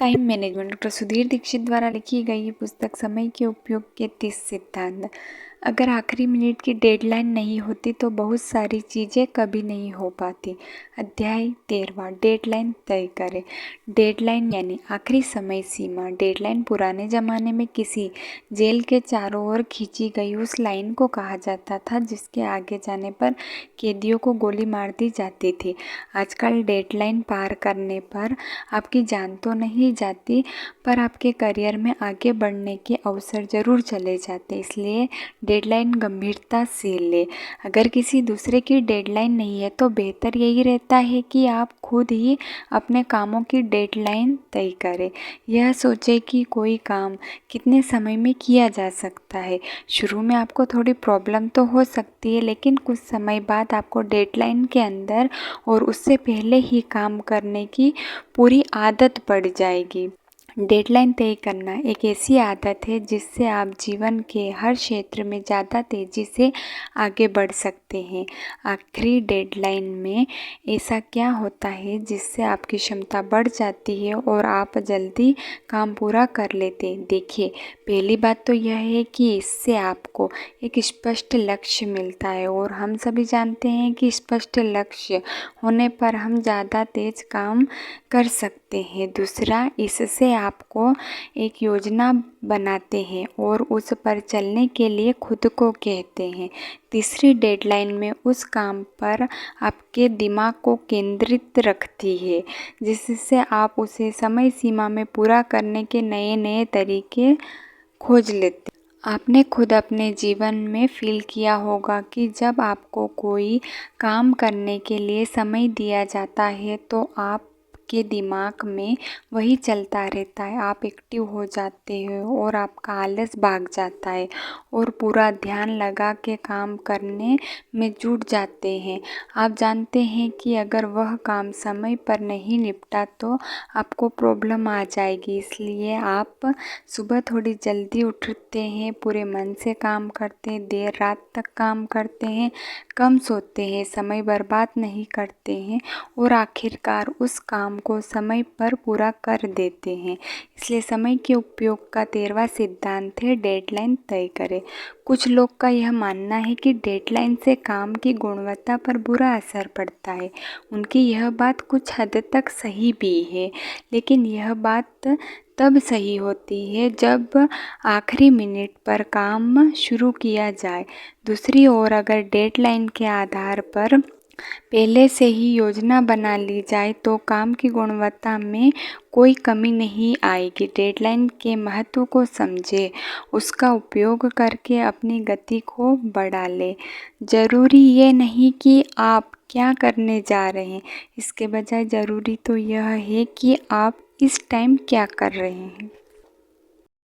Time management doctor Sudhir Dixit द्वारा लिखी गई ये पुस्तक समय के उपयोग के 30 सिद्धांत। अगर आखिरी मिनट की डेडलाइन नहीं होती तो बहुत सारी चीज़ें कभी नहीं हो पाती। अध्याय 13 डेडलाइन तय करें। डेडलाइन यानी आखिरी समय सीमा। डेडलाइन पुराने ज़माने में किसी जेल के चारों ओर खींची गई उस लाइन को कहा जाता था जिसके आगे जाने पर कैदियों को गोली मार दी जाती थी। आजकल डेडलाइन पार करने पर आपकी जान तो नहीं जाती पर आपके करियर में आगे बढ़ने के अवसर ज़रूर चले जाते। इसलिए डेडलाइन गंभीरता से ले। अगर किसी दूसरे की डेडलाइन नहीं है तो बेहतर यही रहता है कि आप खुद ही अपने कामों की डेडलाइन तय करें। यह सोचें कि कोई काम कितने समय में किया जा सकता है। शुरू में आपको थोड़ी प्रॉब्लम तो हो सकती है, लेकिन कुछ समय बाद आपको डेडलाइन के अंदर और उससे पहले ही काम करने की पूरी आदत पड़ जाएगी। डेडलाइन तय करना एक ऐसी आदत है जिससे आप जीवन के हर क्षेत्र में ज़्यादा तेज़ी से आगे बढ़ सकते हैं। आखिरी डेडलाइन में ऐसा क्या होता है जिससे आपकी क्षमता बढ़ जाती है और आप जल्दी काम पूरा कर लेते हैं? देखिए, पहली बात तो यह है कि इससे आपको एक स्पष्ट लक्ष्य मिलता है और हम सभी जानते हैं कि स्पष्ट लक्ष्य होने पर हम ज़्यादा तेज़ काम कर सकते हैं। दूसरा, इससे आपको एक योजना बनाते हैं और उस पर चलने के लिए खुद को कहते हैं। तीसरी, डेडलाइन में उस काम पर आपके दिमाग को केंद्रित रखती है जिससे आप उसे समय सीमा में पूरा करने के नए नए तरीके खोज लेते हैं। आपने खुद अपने जीवन में फील किया होगा कि जब आपको कोई काम करने के लिए समय दिया जाता है तो आपके दिमाग में वही चलता रहता है। आप एक्टिव हो जाते हो और आपका आलस भाग जाता है और पूरा ध्यान लगा के काम करने में जुट जाते हैं। आप जानते हैं कि अगर वह काम समय पर नहीं निपटा तो आपको प्रॉब्लम आ जाएगी। इसलिए आप सुबह थोड़ी जल्दी उठते हैं, पूरे मन से काम करते हैं, देर रात तक काम करते हैं, कम सोते हैं, समय बर्बाद नहीं करते हैं और आखिरकार उस काम को समय पर पूरा कर देते हैं। इसलिए समय के उपयोग का 13वां सिद्धांत है डेडलाइन तय करें। कुछ लोग का यह मानना है कि डेडलाइन से काम की गुणवत्ता पर बुरा असर पड़ता है। उनकी यह बात कुछ हद तक सही भी है, लेकिन यह बात तब सही होती है जब आखिरी मिनट पर काम शुरू किया जाए। दूसरी ओर, अगर डेडलाइन के आधार पर पहले से ही योजना बना ली जाए तो काम की गुणवत्ता में कोई कमी नहीं आएगी। डेडलाइन के महत्व को समझें, उसका उपयोग करके अपनी गति को बढ़ा लें। ज़रूरी ये नहीं कि आप क्या करने जा रहे हैं, इसके बजाय ज़रूरी तो यह है कि आप इस टाइम क्या कर रहे हैं।